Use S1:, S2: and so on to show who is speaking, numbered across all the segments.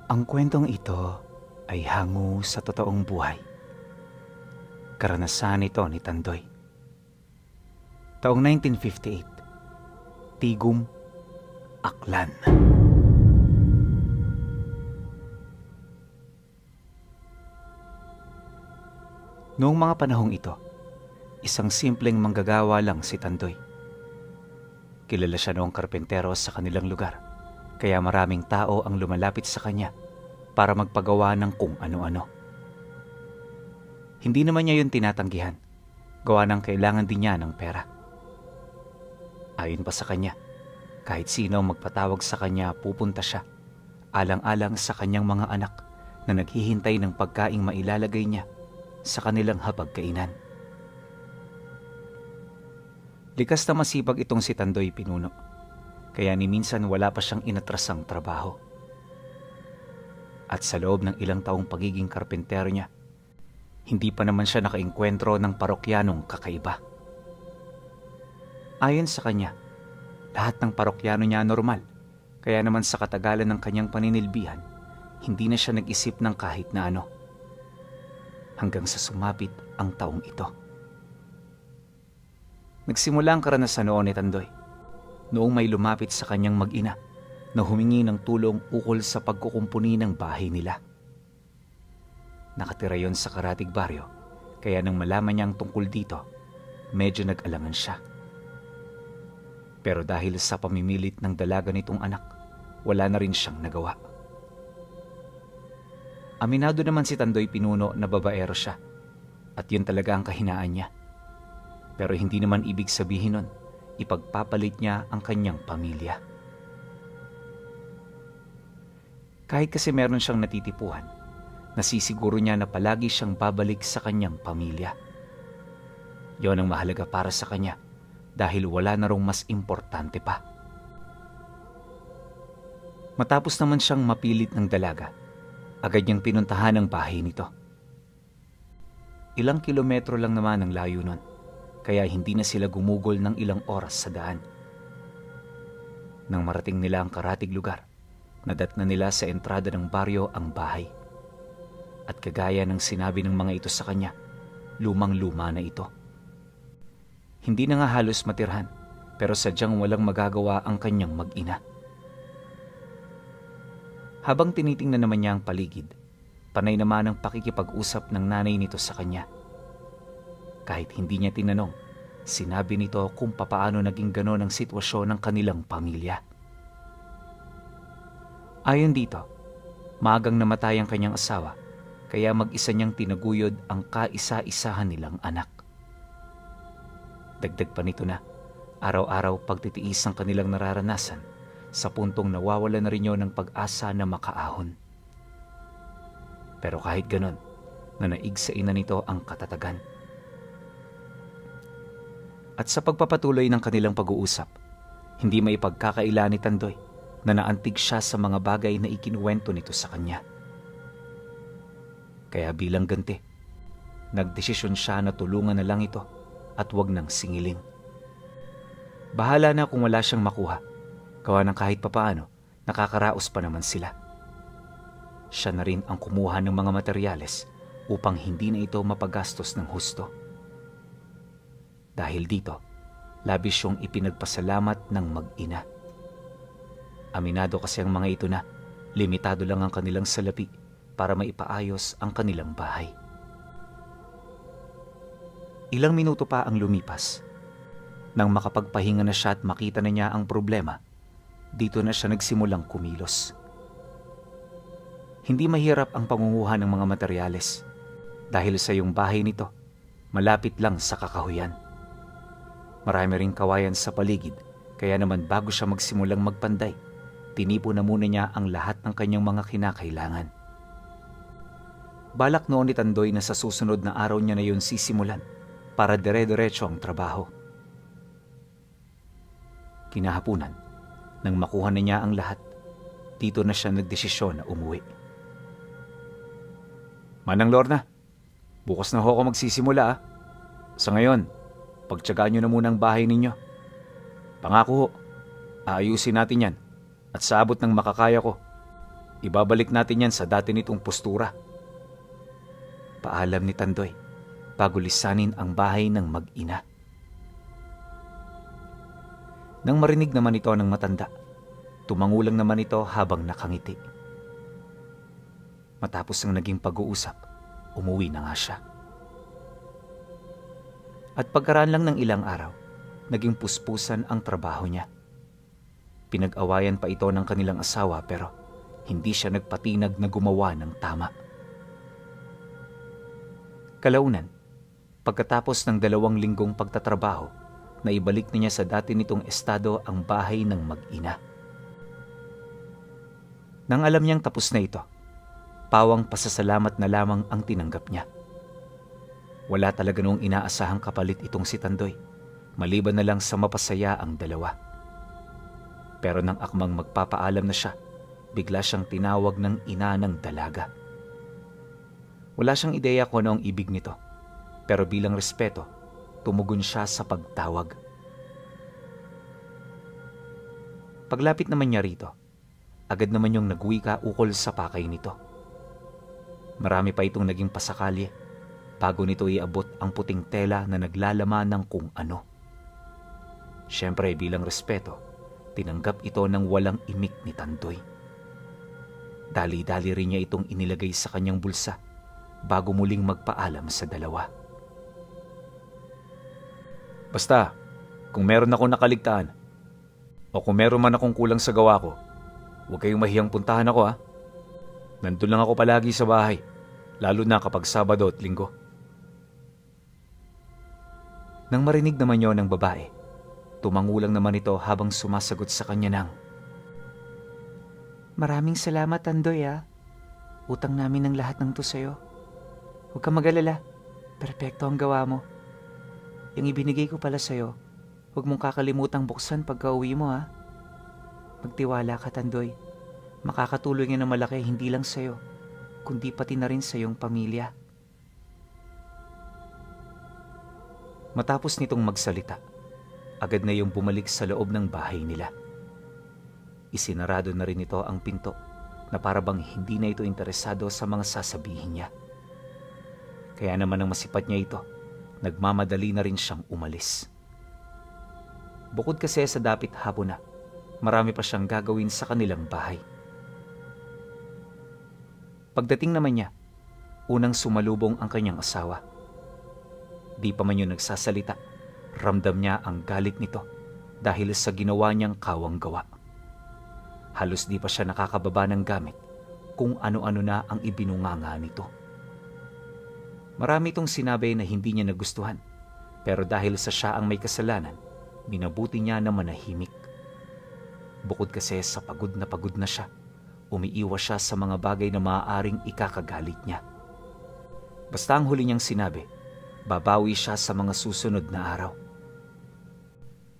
S1: Ang kwentong ito ay hango sa totoong buhay. Karanasan ito ni Tandoy. Taong 1958, Tigum, Aklan. Noong mga panahong ito, isang simpleng manggagawa lang si Tandoy. Kilala siya noong karpentero sa kanilang lugar, kaya maraming tao ang lumalapit sa kanya para magpagawa ng kung ano-ano. Hindi naman niya yun tinatanggihan, gawa ng kailangan din niya ng pera. Ayon pa sa kanya, kahit sino magpatawag sa kanya pupunta siya, alang-alang sa kanyang mga anak na naghihintay ng pagkaing mailalagay niya sa kanilang hapagkainan. Likas na masipag itong si Tandoy Pinuno, kaya ni minsan wala pa siyang inatrasang trabaho. At sa loob ng ilang taong pagiging karpentero niya, hindi pa naman siya nakaengkwentro ng parokyanong kakaiba. Ayon sa kanya, lahat ng parokyano niya normal, kaya naman sa katagalan ng kanyang paninilbihan, hindi na siya nag-isip ng kahit na ano. Hanggang sa sumapit ang taong ito. Nagsimula ang karanasan noon ni Tandoy, noong may lumapit sa kanyang mag-ina na humingi ng tulong ukol sa pagkukumpuni ng bahay nila. Nakatira yon sa Karatig Baryo, kaya nang malaman niya ang tungkol dito, medyo nag-alangan siya. Pero dahil sa pamimilit ng dalaga nitong anak, wala na rin siyang nagawa. Aminado naman si Tandoy Pinuno na babaero siya, at yun talaga ang kahinaan niya. Pero hindi naman ibig sabihin nun, ipagpapalit niya ang kanyang pamilya. Kahit kasi meron siyang natitipuhan, nasisiguro niya na palagi siyang babalik sa kanyang pamilya. Yon ang mahalaga para sa kanya dahil wala na rong mas importante pa. Matapos naman siyang mapilit ng dalaga, agad niyang pinuntahan ang bahay nito. Ilang kilometro lang naman ang layo nun, kaya hindi na sila gumugol ng ilang oras sa daan. Nang marating nila ang karatig lugar, nadatnan nila sa entrada ng baryo ang bahay. At kagaya ng sinabi ng mga ito sa kanya, lumang-luma na ito. Hindi na nga halos matirhan, pero sadyang walang magagawa ang kanyang mag-ina. Habang tinitingnan naman niya ang paligid, panay naman ang pakikipag-usap ng nanay nito sa kanya. Kahit hindi niya tinanong, sinabi nito kung papaano naging ganon ang sitwasyon ng kanilang pamilya. Ayon dito, maagang namatay ang kanyang asawa, kaya mag-isa niyang tinaguyod ang kaisa-isahan nilang anak. Dagdag pa nito na, araw-araw pagtitiis ang kanilang nararanasan, sa puntong nawawala na rin yun ng pag-asa na makaahon. Pero kahit ganon, nanaig sa ina nito ang katatagan. At sa pagpapatuloy ng kanilang pag-uusap, hindi maipagkakaila ni Tandoy na naantig siya sa mga bagay na ikinuwento nito sa kanya. Kaya bilang ganti, nagdesisyon siya na tulungan na lang ito at wag nang singiling. Bahala na kung wala siyang makuha, gawa ng kahit papaano, nakakaraos pa naman sila. Siya na rin ang kumuha ng mga materyales upang hindi na ito mapagastos ng husto. Dahil dito, labis siyang ipinagpasalamat ng mag-ina. Aminado kasi ang mga ito na limitado lang ang kanilang salapi para maipaayos ang kanilang bahay. Ilang minuto pa ang lumipas. Nang makapagpahinga na siya at makita na niya ang problema, dito na siya nagsimulang kumilos. Hindi mahirap ang pangunguha ng mga materyales dahil sa iyong bahay nito, malapit lang sa kakahuyan. Marami ring kawayan sa paligid, kaya naman bago siya magsimulang magpanday, tinipo na muna niya ang lahat ng kanyang mga kinakailangan. Balak noon ni Tandoy na sa susunod na araw niya na yun sisimulan para dire-diretso ang trabaho. Kinahapunan, nang makuha na niya ang lahat, dito na siya nagdesisyon na umuwi. Manang Lorna, bukas na ho ako magsisimula ah. Sa ngayon, pagtiyagaan nyo na muna ang bahay ninyo. Pangako ho, aayusin natin yan at sa abot ng makakaya ko, Ibabalik natin yan sa dati nitong postura. Paalam ni Tandoy bago lisanin ang bahay ng mag-ina. Nang marinig naman ito ng matanda, tumangulang naman ito habang nakangiti. Matapos ang naging pag-uusap, umuwi na nga siya. At pagkaraan lang ng ilang araw, naging puspusan ang trabaho niya. Pinag-awayan pa ito ng kanilang asawa pero hindi siya nagpatinag na gumawa ng tama. Kalaunan, pagkatapos ng 2 linggong pagtatrabaho, naibalik niya sa dati nitong estado ang bahay ng mag-ina. Nang alam niyang tapos na ito, pawang pasasalamat na lamang ang tinanggap niya. Wala talaga noong inaasahang kapalit itong si Tandoy, maliban na lang sa mapasaya ang dalawa. Pero nang akmang magpapaalam na siya, bigla siyang tinawag ng ina ng dalaga. Wala siyang ideya kung ano ang ibig nito, pero bilang respeto, tumugon siya sa pagtawag. Paglapit naman niya rito, agad naman yung nagwika ukol sa pakay nito. Marami pa itong naging pasakalye bago nito iabot ang puting tela na naglalaman ng kung ano. Siyempre bilang respeto, tinanggap ito ng walang imik ni Tandoy. Dali-dali rin niya itong inilagay sa kanyang bulsa bago muling magpaalam sa dalawa. Basta, kung meron akong nakaligtaan o kung meron man akong kulang sa gawa ko, huwag kayong mahiyang puntahan ako ha. Nandun lang ako palagi sa bahay, lalo na kapag Sabado at Linggo. Nang marinig naman yon ng babae, tumangulang naman ito habang sumasagot sa kanya ng, "Maraming salamat, Tandoy ha. Utang namin ng lahat ng to sa'yo. Huwag kang mag-alala, perpekto ang gawa mo. Yung ibinigay ko pala sa'yo, huwag mong kakalimutang buksan pagka-uwi mo ha. Magtiwala ka, Tandoy. Makakatulong yan ng malaki hindi lang sa'yo, kundi pati na rin sa iyong pamilya." Matapos nitong magsalita, agad na yung bumalik sa loob ng bahay nila. Isinarado na rin ito ang pinto na para bang hindi na ito interesado sa mga sasabihin niya. Kaya naman ang masipat niya ito, nagmamadali na rin siyang umalis. Bukod kasi sa dapit hapon na, marami pa siyang gagawin sa kanilang bahay. Pagdating naman niya, unang sumalubong ang kanyang asawa. Di pa man yun nagsasalita, ramdam niya ang galit nito dahil sa ginawa niyang kawang-gawa. Halos di pa siya nakakababa ng gamit kung ano-ano na ang ibinunganga nito. Marami itong sinabi na hindi niya nagustuhan, pero dahil sa siya ang may kasalanan, minabuti niya na manahimik. Bukod kasi sa pagod na siya, umiiwas siya sa mga bagay na maaaring ikakagalit niya. Basta ang huli niyang sinabi, babawi siya sa mga susunod na araw.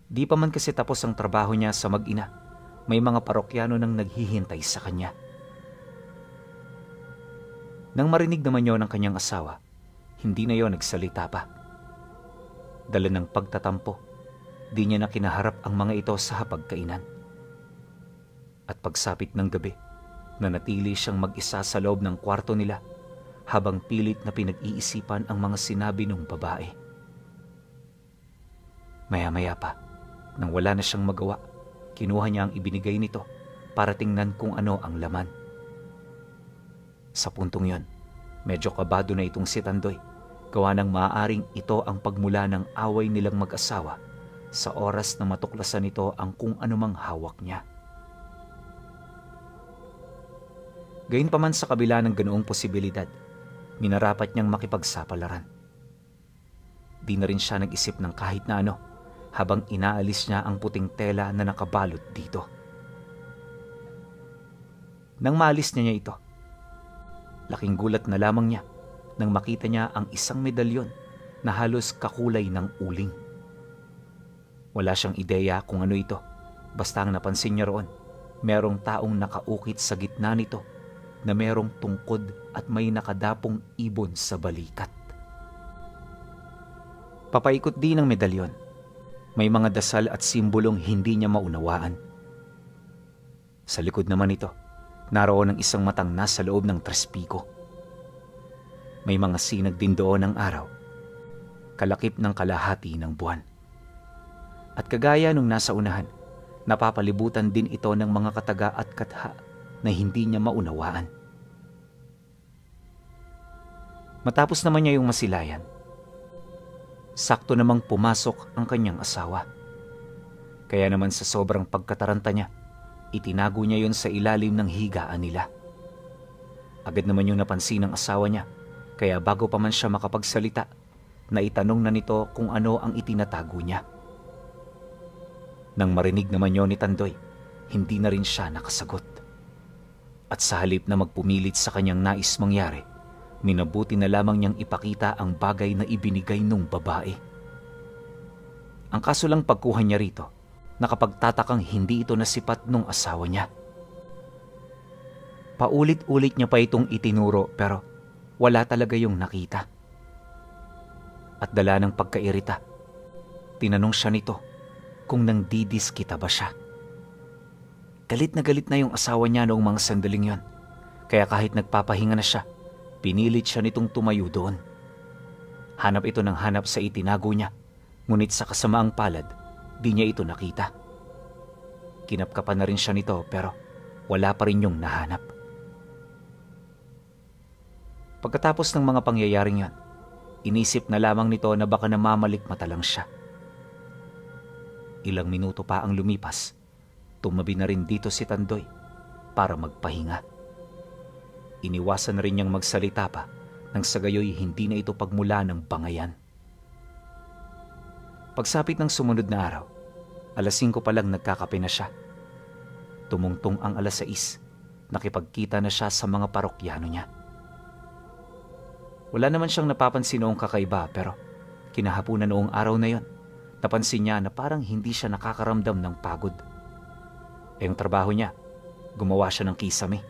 S1: Di pa man kasi tapos ang trabaho niya sa mag-ina, may mga parokyano nang naghihintay sa kanya. Nang marinig naman yon ng kanyang asawa, hindi na yon nagsalita pa. Dala ng pagtatampo, di niya na kinaharap ang mga ito sa hapagkainan. At pagsapit ng gabi, nanatili siyang mag-isa sa loob ng kwarto nila habang pilit na pinag-iisipan ang mga sinabi ng babae. Maya-maya pa, nang wala na siyang magawa, kinuha niya ang ibinigay nito para tingnan kung ano ang laman. Sa puntong yon, medyo kabado na itong si Tandoy, gawa ng maaaring ito ang pagmula ng away nilang mag-asawa sa oras na matuklasan nito ang kung anumang hawak niya. Gayunpaman sa kabila ng ganoong posibilidad, minarapat niyang makipagsapalaran. Di na rin siya nag-isip ng kahit na ano habang inaalis niya ang puting tela na nakabalot dito. Nang maalis niya ito, laking gulat na lamang niya nang makita niya ang isang medalyon na halos kakulay ng uling. Wala siyang ideya kung ano ito, basta ang napansin niya roon, merong taong nakaukit sa gitna nito na merong tungkod at may nakadapong ibon sa balikat. Papaikot din ng medalyon. May mga dasal at simbolong hindi niya maunawaan. Sa likod naman ito, naroon ang isang matang nasa loob ng trespiko. May mga sinag din doon ng araw, kalakip ng kalahati ng buwan. At kagaya nung nasa unahan, napapalibutan din ito ng mga kataga at katha na hindi niya maunawaan. Matapos naman niya yung masilayan, sakto namang pumasok ang kanyang asawa. Kaya naman sa sobrang pagkataranta niya, itinago niya yon sa ilalim ng higaan nila. Agad naman yung napansin ng asawa niya, kaya bago pa man siya makapagsalita, naitanong na nito kung ano ang itinatago niya. Nang marinig naman yon ni Tandoy, hindi na rin siya nakasagot. At sa halip na magpumilit sa kanyang nais mangyari, minabuti na lamang niyang ipakita ang bagay na ibinigay nung babae. Ang kaso lang pagkuha niya rito, nakapagtatakang hindi ito nasipat nung asawa niya. Paulit-ulit niya pa itong itinuro pero wala talaga yung nakita. At dala ng pagkairita, tinanong siya nito kung nangdidiskita ba siya. Galit na yung asawa niya noong mga sandaling yon, kaya kahit nagpapahinga na siya, pinilit siya nitong tumayo doon. Hanap ito ng hanap sa itinago niya, ngunit sa kasamaang palad, di niya ito nakita. Kinapkapan na rin siya nito pero wala pa rin yung nahanap. Pagkatapos ng mga pangyayaring yon, inisip na lamang nito na baka namamalikmata lang siya. Ilang minuto pa ang lumipas, tumabi na rin dito si Tandoy para magpahinga. Iniwasan na rin niyang magsalita pa nang sa gayoy hindi na ito pagmula ng bangayan. Pagsapit ng sumunod na araw, 5:00 pa lang nagkakape na siya. Tumungtong ang 6:00, nakipagkita na siya sa mga parokyano niya. Wala naman siyang napapansin noong kakaiba pero kinahapunan noong araw na yon, napansin niya na parang hindi siya nakakaramdam ng pagod. Yung trabaho niya, gumawa siya ng kisame.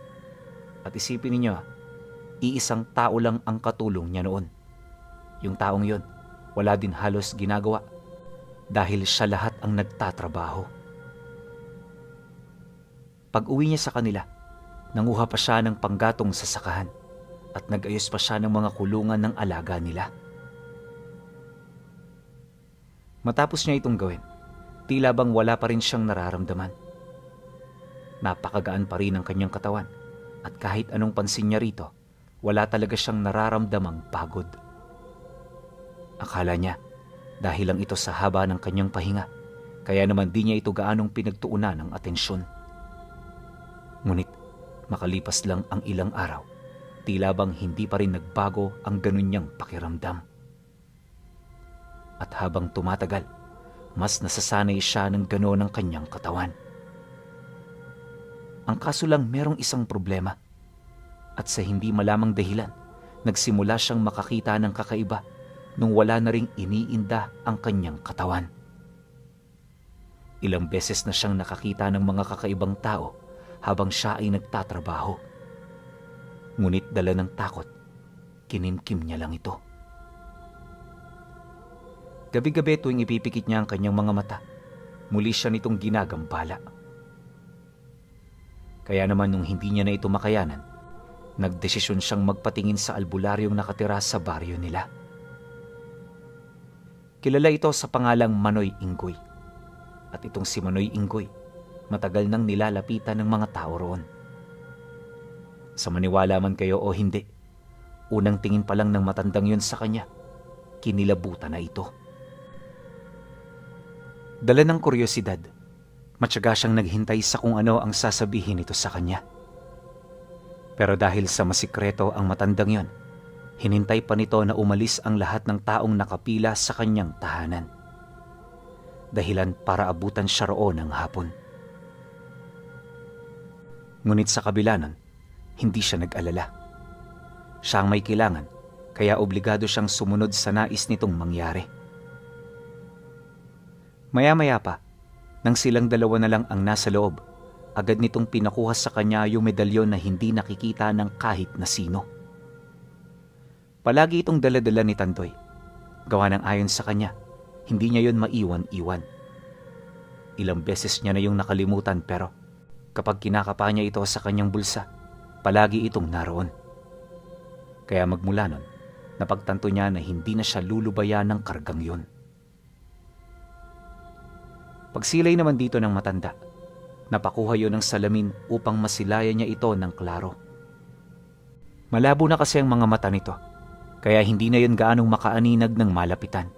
S1: At isipin ninyo, iisang tao lang ang katulong niya noon. Yung taong yon, wala din halos ginagawa dahil siya lahat ang nagtatrabaho. Pag-uwi niya sa kanila, nanguha pa siya ng panggatong sa sakahan at nag-ayos pa siya ng mga kulungan ng alaga nila. Matapos niya itong gawin, tila bang wala pa rin siyang nararamdaman. Napakagaan pa rin ang kanyang katawan at kahit anong pansin niya rito, wala talaga siyang nararamdamang pagod. Akala niya, dahil lang ito sa haba ng kanyang pahinga, kaya naman di niya ito gaanong pinagtuunan ng atensyon. Ngunit makalipas lang ang ilang araw, tila bang hindi pa rin nagbago ang ganun niyang pakiramdam. At habang tumatagal, mas nasasanay siya ng gano'n ang kanyang katawan. Ang kaso lang merong isang problema. At sa hindi malamang dahilan, nagsimula siyang makakita ng kakaiba nung wala na ring iniinda ang kanyang katawan. Ilang beses na siyang nakakita ng mga kakaibang tao habang siya ay nagtatrabaho. Ngunit dala ng takot, kinimkim niya lang ito. Gabi-gabi tuwing ipipikit niya ang kanyang mga mata, muli siya nitong ginagambala. Kaya naman nung hindi niya na ito makayanan, nagdesisyon siyang magpatingin sa albularyong nakatira sa baryo nila. Kilala ito sa pangalang Manoy Inggoy. At itong si Manoy Inggoy, matagal nang nilalapitan ng mga tao roon. Sa maniwala man kayo o hindi, unang tingin pa lang ng matandang yun sa kanya, kinilabutan na ito. Dala ng kuryosidad, matyaga siyang naghintay sa kung ano ang sasabihin nito sa kanya. Pero dahil sa masikreto ang matandang yon, hinintay pa nito na umalis ang lahat ng taong nakapila sa kanyang tahanan. Dahilan para abutan siya roon ng hapon. Ngunit sa kabila nun, hindi siya nag-alala. Siya ang may kailangan, kaya obligado siyang sumunod sa nais nitong mangyari. Maya-maya pa, nang silang dalawa na lang ang nasa loob, agad nitong pinakuha sa kanya yung medalyon na hindi nakikita ng kahit na sino. Palagi itong dala-dala ni Tandoy. Gawa ng ayon sa kanya, hindi niya yon maiwan-iwan. Ilang beses niya na yung nakalimutan pero Kapag kinakapa niya ito sa kanyang bulsa, palagi itong naroon. Kaya magmula nun, napagtanto niya na hindi na siya lulubayan ng kargang yun. Pagsilay naman dito ng matanda, napakuha yun ng salamin upang masilayan niya ito ng klaro. Malabo na kasi ang mga mata nito, kaya hindi na yun gaanong makaaninag ng malapitan.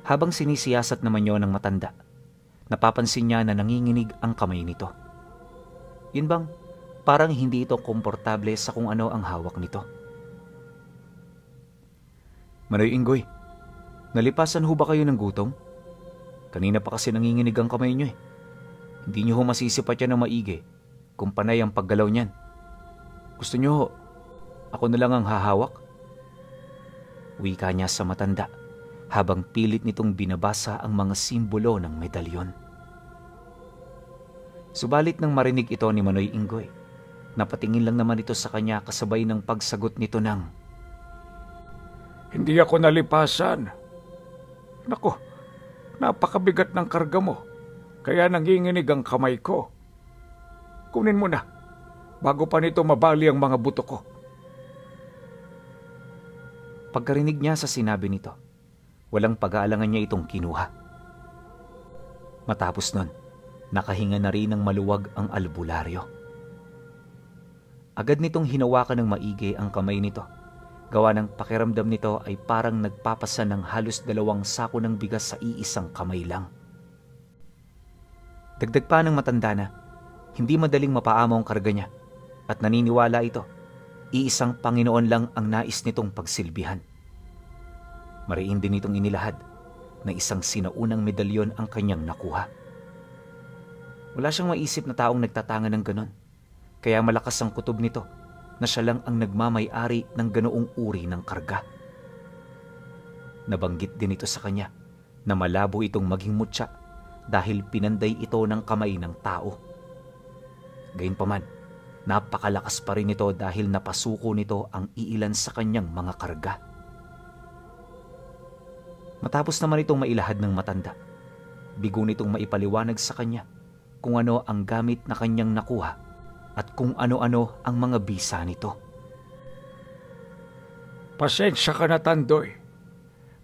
S1: Habang sinisiyasat naman yun ng matanda, napapansin niya na nanginginig ang kamay nito. Yun bang parang hindi ito komportable sa kung ano ang hawak nito. Manoy Inggoy, nalipasan ho ba kayo ng gutom? Kanina pa kasi nanginginig ang kamay niyo eh. Hindi niyo ho masisipat yan ng maigi kung panay ang paggalaw niyan. Gusto niyo ho, ako na lang ang hahawak? Wika niya sa matanda habang pilit nitong binabasa ang mga simbolo ng medalyon. Subalit nang marinig ito ni Manoy Inggoy, napatingin lang naman ito sa kanya kasabay ng pagsagot nito ng,
S2: "Hindi ako nalipasan. Nako, napakabigat ng karga mo, kaya nanginginig ang kamay ko. Kunin mo na, bago pa nito mabali ang mga buto ko."
S1: Pagkarinig niya sa sinabi nito, walang pag-aalangan niya itong kinuha. Matapos nun, nakahinga na rin ng maluwag ang albularyo. Agad nitong hinawakan ng maigi ang kamay nito. Gawa ng pakiramdam nito ay parang nagpapasa ng halos 2 sako ng bigas sa iisang kamay lang. Dagdag pa ng matanda na, hindi madaling mapaamo ang karga niya at naniniwala ito, iisang Panginoon lang ang nais nitong pagsilbihan. Mariin din itong inilahad na isang sinaunang medalyon ang kanyang nakuha. Wala siyang maisip na taong nagtatanga ng ganon, kaya malakas ang kutob nito na siya lang ang nagmamay-ari ng ganoong uri ng karga. Nabanggit din ito sa kanya na malabo itong maging mutya dahil pinanday ito ng kamay ng tao. Gayunpaman, napakalakas pa rin ito dahil napasuko nito ang iilan sa kanyang mga karga. Matapos naman itong mailahad ng matanda, bigo nitong maipaliwanag sa kanya kung ano ang gamit na kanyang nakuha at kung ano-ano ang mga bisa nito.
S2: "Pasensya ka na, Tandoy,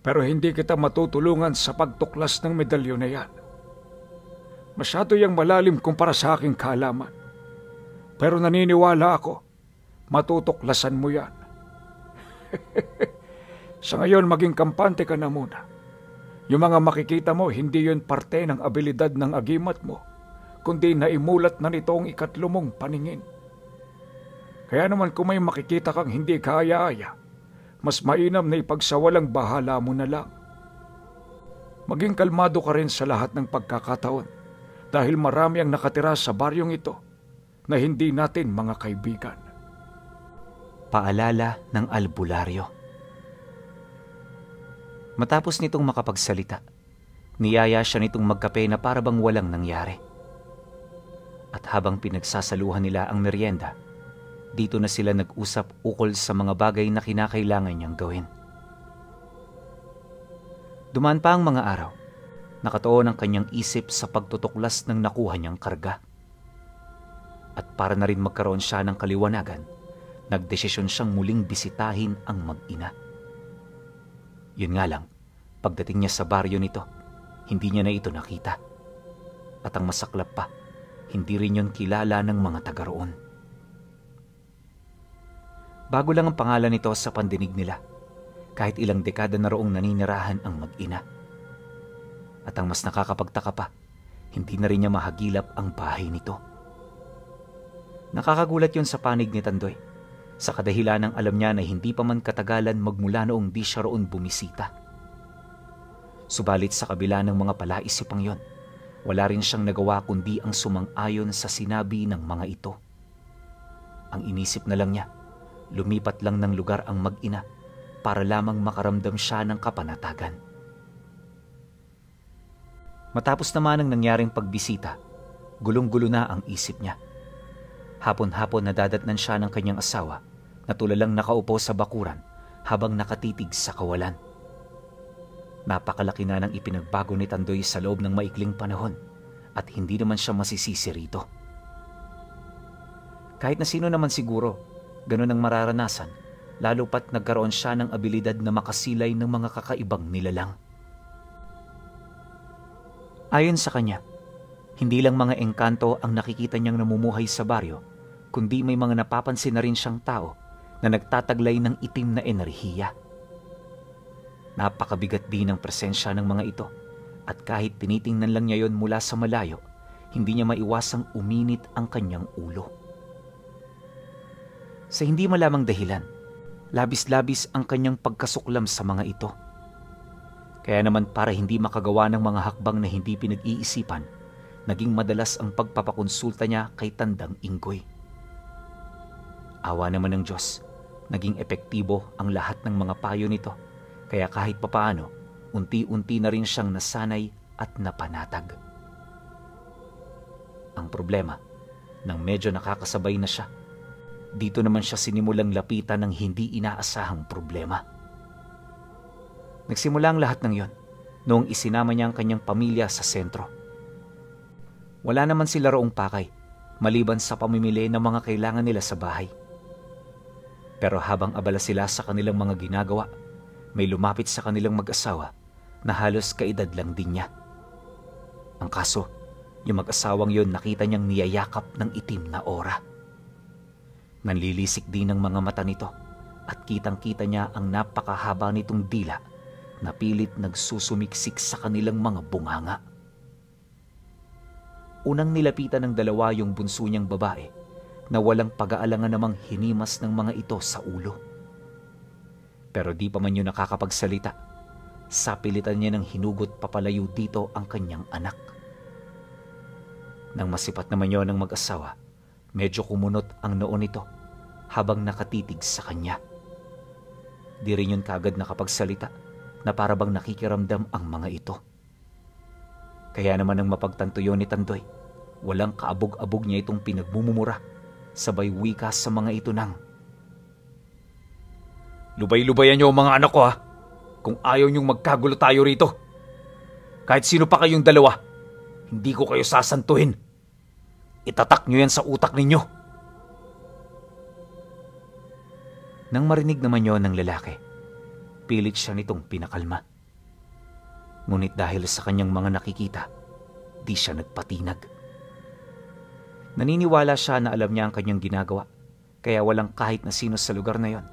S2: pero hindi kita matutulungan sa pagtuklas ng medalyon na yan. Masyado yang malalim kumpara sa aking kaalaman. Pero naniniwala ako, matutuklasan mo yan." "Sa ngayon, maging kampante ka na muna. Yung mga makikita mo, hindi yun parte ng abilidad ng agimat mo, kundi naimulat na nito ang 3 mong paningin. Kaya naman kung may makikita kang hindi kaaya-aya, mas mainam na ipagsawalang bahala mo na lang. Maging kalmado ka rin sa lahat ng pagkakataon dahil marami ang nakatira sa baryong ito na hindi natin mga kaibigan."
S1: Paalala ng albularyo. Matapos nitong makapagsalita, niyaya siya nitong magkape na para bang walang nangyari. At habang pinagsasaluhan nila ang merienda, dito na sila nag-usap ukol sa mga bagay na kinakailangan niyang gawin. Dumaan pa ang mga araw, nakatuon ang kanyang isip sa pagtutuklas ng nakuha niyang karga. At para na rin magkaroon siya ng kaliwanagan, nagdesisyon siyang muling bisitahin ang mag-ina. Yun nga lang, pagdating niya sa baryo nito, hindi niya na ito nakita. At ang masaklap pa, hindi rin yun kilala ng mga taga roon. Bago lang ang pangalan nito sa pandinig nila, kahit ilang dekada na roong naninirahan ang mag-ina. At ang mas nakakapagtaka pa, hindi na rin niya mahagilap ang bahay nito. Nakakagulat yun sa panig ni Tandoy, sa kadahilan ng alam niya na hindi pa man katagalan magmula noong di siya roon bumisita. Subalit sa kabila ng mga palaisipang yon, wala rin siyang nagawa kundi ang sumang-ayon sa sinabi ng mga ito. Ang inisip na lang niya, lumipat lang ng lugar ang mag-ina para lamang makaramdam siya ng kapanatagan. Matapos naman ang nangyaring pagbisita, gulong-gulo na ang isip niya. Hapon-hapon nadadatnan siya ng kanyang asawa na tulalang nakaupo sa bakuran habang nakatitig sa kawalan. Napakalaki na ng ipinagbago ni Tandoy sa loob ng maikling panahon at hindi naman siya masisisi rito. Kahit na sino naman siguro, ganun ang mararanasan, lalo pat nagkaroon siya ng abilidad na makasilay ng mga kakaibang nilalang. Ayon sa kanya, hindi lang mga engkanto ang nakikita niyang namumuhay sa baryo, kundi may mga napapansin na rin siyang tao na nagtataglay ng itim na enerhiya. Napakabigat din ang presensya ng mga ito, at kahit tinitingnan lang niya yon mula sa malayo, hindi niya maiwasang uminit ang kanyang ulo. Sa hindi malamang dahilan, labis-labis ang kanyang pagkasuklam sa mga ito. Kaya naman para hindi makagawa ng mga hakbang na hindi pinag-iisipan, naging madalas ang pagpapakonsulta niya kay Tandang Inggoy. Awa naman ng Diyos, naging epektibo ang lahat ng mga payo nito, kaya kahit papaano, unti-unti na rin siyang nasanay at napanatag. Ang problema, nang medyo nakakasabay na siya, dito naman siya sinimulang lapitan ng hindi inaasahang problema. Nagsimula ang lahat ng yon noong isinama niya ang kanyang pamilya sa sentro. Wala naman sila roong pakay, maliban sa pamimili ng mga kailangan nila sa bahay. Pero habang abala sila sa kanilang mga ginagawa, may lumapit sa kanilang mag-asawa na halos kaedad lang din niya. Ang kaso, yung mag-asawang yon nakita niyang niyayakap ng itim na aura. Nanlilisik din ang mga mata nito at kitang-kita niya ang napakahaba nitong dila na pilit nagsusumiksik sa kanilang mga bunganga. Unang nilapitan ng dalawa yung bunso niyang babae na walang pag-aalangan namang hinimas ng mga ito sa ulo. Pero di pa man yun nakakapagsalita, sapilitan niya ng hinugot papalayo dito ang kanyang anak. Nang masipat naman yun ng mag-asawa, medyo kumunot ang noo nito habang nakatitig sa kanya. Di rin yun kagad nakapagsalita na parabang nakikiramdam ang mga ito. Kaya naman ang mapagtanto yun ni Tandoy, walang kaabog-abog niya itong pinagmumumura, sabay wika sa mga ito ng, "Lubay-lubayan niyo ang mga anak ko ha, kung ayaw niyong magkagulo tayo rito. Kahit sino pa kayong dalawa, hindi ko kayo sasantuhin. Itatak niyo yan sa utak ninyo." Nang marinig naman yon ng lalaki, pilit siya nitong pinakalma. Ngunit dahil sa kanyang mga nakikita, di siya nagpatinag. Naniniwala siya na alam niya ang kanyang ginagawa, kaya walang kahit na sino sa lugar na yon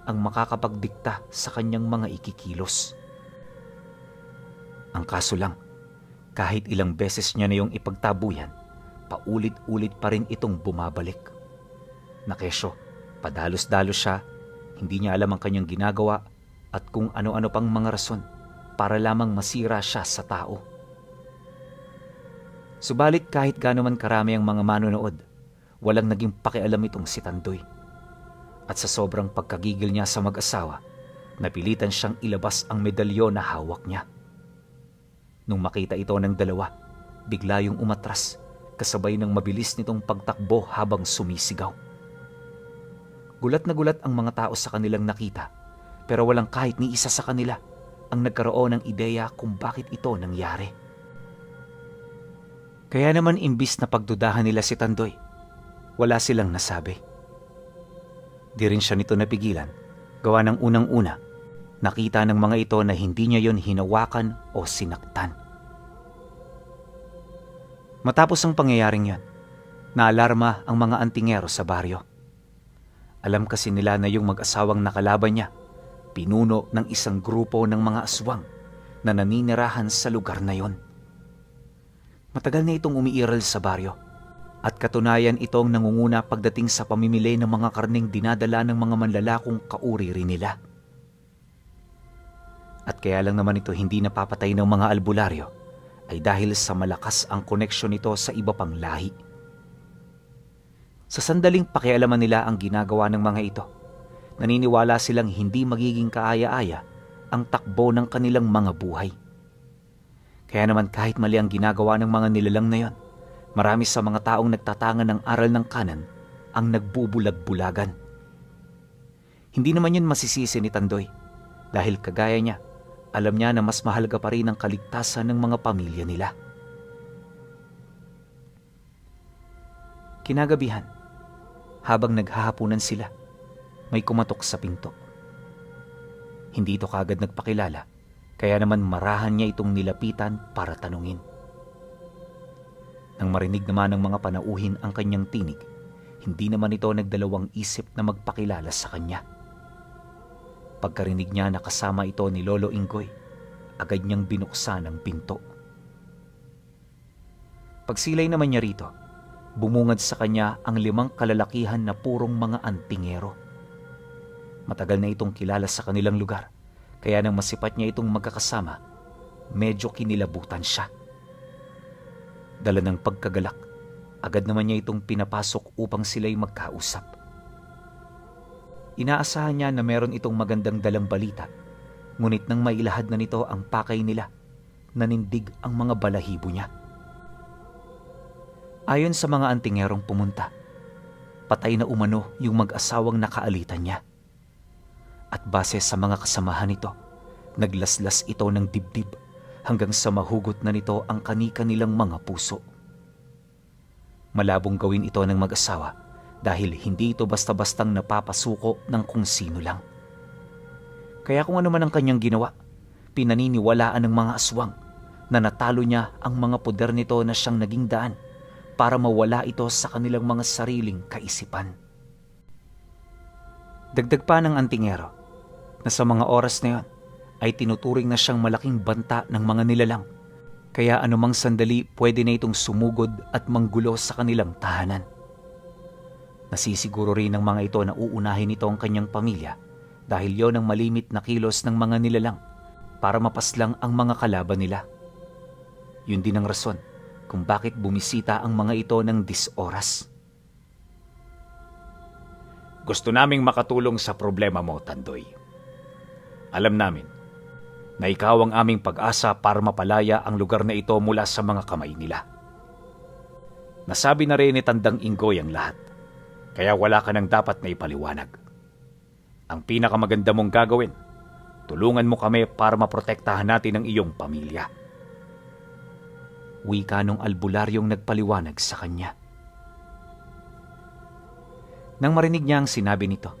S1: ang makakapagdikta sa kanyang mga ikikilos. Ang kaso lang, kahit ilang beses niya na yung ipagtabuyan, paulit-ulit pa rin itong bumabalik. Nakesyo, padalos-dalos siya, hindi niya alam ang kanyang ginagawa at kung ano-ano pang mga rason para lamang masira siya sa tao. Subalit kahit gaano man karami ang mga manonood, walang naging pakialam itong si Tandoy. At sa sobrang pagkagigil niya sa mag-asawa, napilitan siyang ilabas ang medalyon na hawak niya. Nung makita ito ng dalawa, bigla yung umatras, kasabay ng mabilis nitong pagtakbo habang sumisigaw. Gulat na gulat ang mga tao sa kanilang nakita, pero walang kahit ni isa sa kanila ang nagkaroon ng ideya kung bakit ito nangyari. Kaya naman imbis na pagdudahan nila si Tandoy, wala silang nasabi. Di rin siya nito napigilan, gawa ng unang-una, nakita ng mga ito na hindi niya yon hinawakan o sinaktan. Matapos ang pangyayaring yon, naalarma ang mga antingero sa baryo. Alam kasi nila na yung mag-asawang nakalaban niya, pinuno ng isang grupo ng mga aswang na naninirahan sa lugar na yon. Matagal na itong umiiral sa baryo at katunayan itong nangunguna pagdating sa pamimili ng mga karneng dinadala ng mga manlalakong kauriri nila. At kaya lang naman ito hindi napapatay ng mga albularyo ay dahil sa malakas ang koneksyon nito sa iba pang lahi. Sa sandaling pakialaman nila ang ginagawa ng mga ito, naniniwala silang hindi magiging kaaya-aya ang takbo ng kanilang mga buhay. Kaya naman kahit mali ang ginagawa ng mga nilalang na yon, marami sa mga taong nagtatangan ng aral ng kanan ang nagbubulag-bulagan. Hindi naman yun masisisi ni Tandoy dahil kagaya niya, alam niya na mas mahalaga pa rin ang kaligtasan ng mga pamilya nila. Kinagabihan, habang naghahapunan sila, may kumatok sa pinto. Hindi ito kagad nagpakilala, kaya naman marahan niya itong nilapitan para tanungin. Nang marinig naman ng mga panauhin ang kanyang tinig, hindi naman ito nagdalawang isip na magpakilala sa kanya. Pagkarinig niya na kasama ito ni Lolo Ingoy, agad niyang binuksan ang pinto. Pagsilay naman niya rito, bumungad sa kanya ang 5 kalalakihan na purong mga antingero. Matagal na itong kilala sa kanilang lugar, kaya nang masipat niya itong magkakasama, medyo kinilabutan siya. Dala ng pagkagalak, agad naman niya itong pinapasok upang sila'y magkausap. Inaasahan niya na meron itong magandang dalang balita, ngunit nang mailahad na nito ang pakay nila, nanindig ang mga balahibo niya. Ayon sa mga antingerong pumunta, patay na umano yung mag-asawang nakaalitan niya. At base sa mga kasamahan nito, naglaslas ito ng dibdib hanggang sa mahugot na nito ang kani-kanilang mga puso. Malabong gawin ito ng mag-asawa dahil hindi ito basta-bastang napapasuko ng kung sino lang. Kaya kung ano man ang kanyang ginawa, pinaniniwalaan ng mga aswang na natalo niya ang mga poder nito na siyang naging daan para mawala ito sa kanilang mga sariling kaisipan. Dagdag pa ng antingero na sa mga oras na yon ay tinuturing na siyang malaking banta ng mga nilalang, kaya anumang sandali pwede na itong sumugod at manggulo sa kanilang tahanan. Nasisiguro rin ng mga ito na uunahin ito ang kanyang pamilya dahil yon ang malimit na kilos ng mga nilalang para mapaslang ang mga kalaban nila. Yun din ang rason kung bakit bumisita ang mga ito ng 10 oras.
S2: Gusto naming makatulong sa problema mo, Tandoy. Alam namin na ikaw ang aming pag-asa para mapalaya ang lugar na ito mula sa mga kamay nila. Nasabi na rin ni Tandang Ingoy ang lahat, kaya wala ka nang dapat na ipaliwanag. Ang pinakamaganda mong gagawin, tulungan mo kami para maprotektahan natin ang iyong pamilya.
S1: Wika nung albularyong nagpaliwanag sa kanya. Nang marinig niya ang sinabi nito,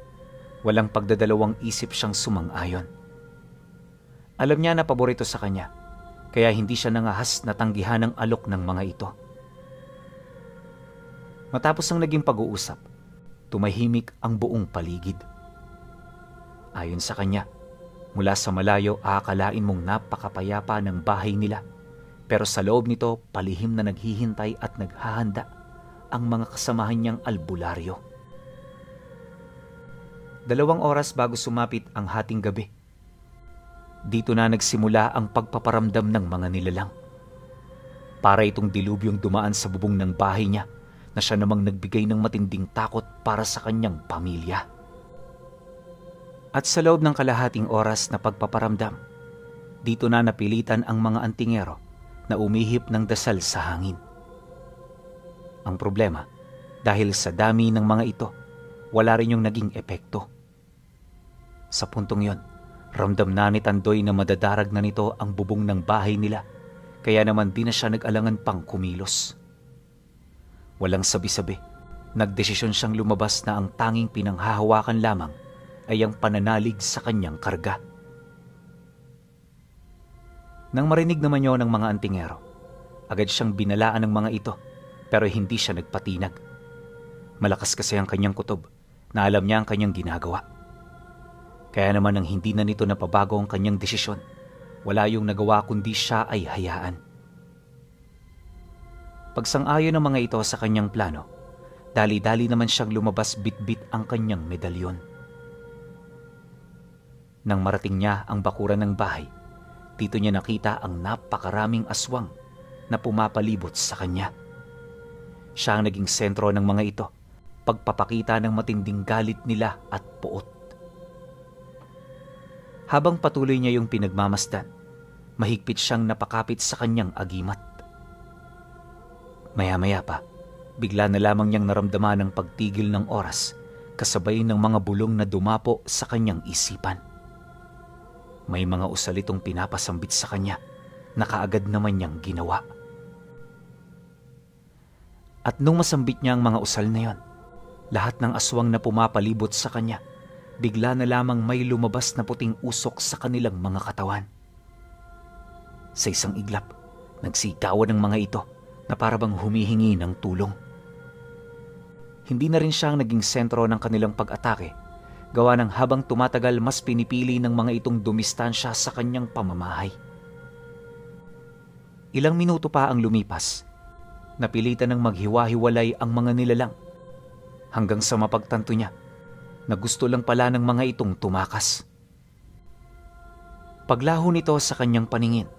S1: walang pagdadalawang isip siyang sumang-ayon. Alam niya na paborito sa kanya, kaya hindi siya nangahas na tanggihan ng alok ng mga ito. Matapos ang naging pag-uusap, tumahimik ang buong paligid. Ayon sa kanya, mula sa malayo aakalain mong napakapayapa ng bahay nila, pero sa loob nito palihim na naghihintay at naghahanda ang mga kasamahan niyang albularyo. 2 oras bago sumapit ang hating gabi, dito na nagsimula ang pagpaparamdam ng mga nilalang. Para itong dilubyong dumaan sa bubong ng bahay niya na siya namang nagbigay ng matinding takot para sa kanyang pamilya. At sa loob ng kalahating oras na pagpaparamdam, dito na napilitan ang mga antingero na umihip ng dasal sa hangin. Ang problema, dahil sa dami ng mga ito, wala rin yung naging epekto. Sa puntong yon, ramdam na ni Tandoy na madadarag na nito ang bubong ng bahay nila, kaya naman di na siya nag-alangan pang kumilos. Walang sabi-sabi, nagdesisyon siyang lumabas na ang tanging pinanghahawakan lamang ay ang pananalig sa kanyang karga. Nang marinig naman yon ng mga antingero, agad siyang binalaan ng mga ito, pero hindi siya nagpatinag. Malakas kasi ang kanyang kutob na alam niya ang kanyang ginagawa. Kaya naman nang hindi na nito napabago ang kanyang desisyon, wala yung nagawa kundi siya ay hayaan. Pagsang-ayon ng mga ito sa kanyang plano, dali-dali naman siyang lumabas bitbit ang kanyang medalyon. Nang marating niya ang bakuran ng bahay, dito niya nakita ang napakaraming aswang na pumapalibot sa kanya. Siya ang naging sentro ng mga ito, pagpapakita ng matinding galit nila at puot. Habang patuloy niya yung pinagmamasdan, mahigpit siyang napakapit sa kanyang agimat. Maya-maya pa, bigla na lamang niyang naramdaman ang pagtigil ng oras kasabay ng mga bulong na dumapo sa kanyang isipan. May mga usalitong pinapasambit sa kanya na kaagad naman niyang ginawa. At nung masambit niya ang mga usal na yon, lahat ng aswang na pumapalibot sa kanya, bigla na lamang may lumabas na puting usok sa kanilang mga katawan. Sa isang iglap, nagsigawan ng mga ito na parabang humihingi ng tulong. Hindi na rin siya ang naging sentro ng kanilang pag-atake, gawa ng habang tumatagal mas pinipili ng mga itong dumistansya sa kanyang pamamahay. Ilang minuto pa ang lumipas, napilitan ng maghiwa-hiwalay ang mga nilalang, hanggang sa mapagtanto niya na gusto lang pala ng mga itong tumakas. Paglaho nito sa kanyang paningin,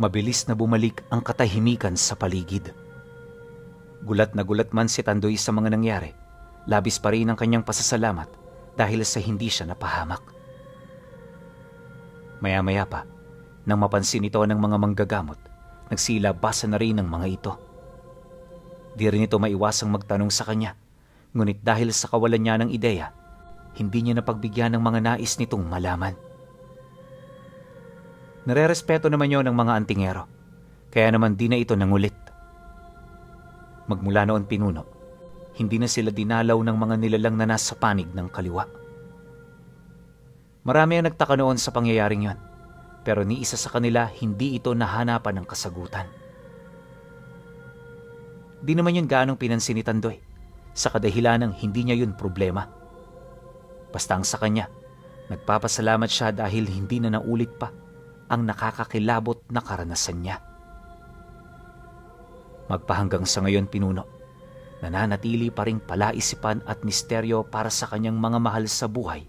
S1: mabilis na bumalik ang katahimikan sa paligid. Gulat na gulat man si Tandoy sa mga nangyari, labis pa rin ang kanyang pasasalamat dahil sa hindi siya napahamak. Maya-maya pa, nang mapansin ito ng mga manggagamot, nagsilabasan na rin ang mga ito. Di rin ito maiwasang magtanong sa kanya, ngunit dahil sa kawalan niya ng ideya, hindi niya napagbigyan ng mga nais nitong malaman. Nare-respeto naman yon ng mga antingero, kaya naman di na ito nangulit. Magmula noon pinuno, hindi na sila dinalaw ng mga nilalang na nasa panig ng kaliwa. Marami ang nagtaka noon sa pangyayaring yon, pero ni isa sa kanila hindi ito nahanapan ng kasagutan. Di naman yun gaanong pinansin ni Tandoy, sa kadahilan ng hindi niya yun problema. Basta ang sa kanya, nagpapasalamat siya dahil hindi na naulit pa ang nakakakilabot na karanasan niya. Magpahanggang sa ngayon pinuno, nananatili pa ring palaisipan at misteryo para sa kanyang mga mahal sa buhay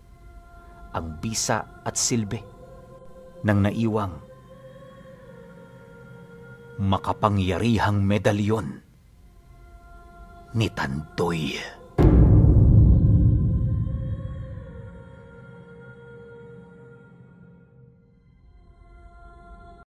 S1: ang bisa at silbi ng naiwang makapangyarihang medalyon ni Tandoy.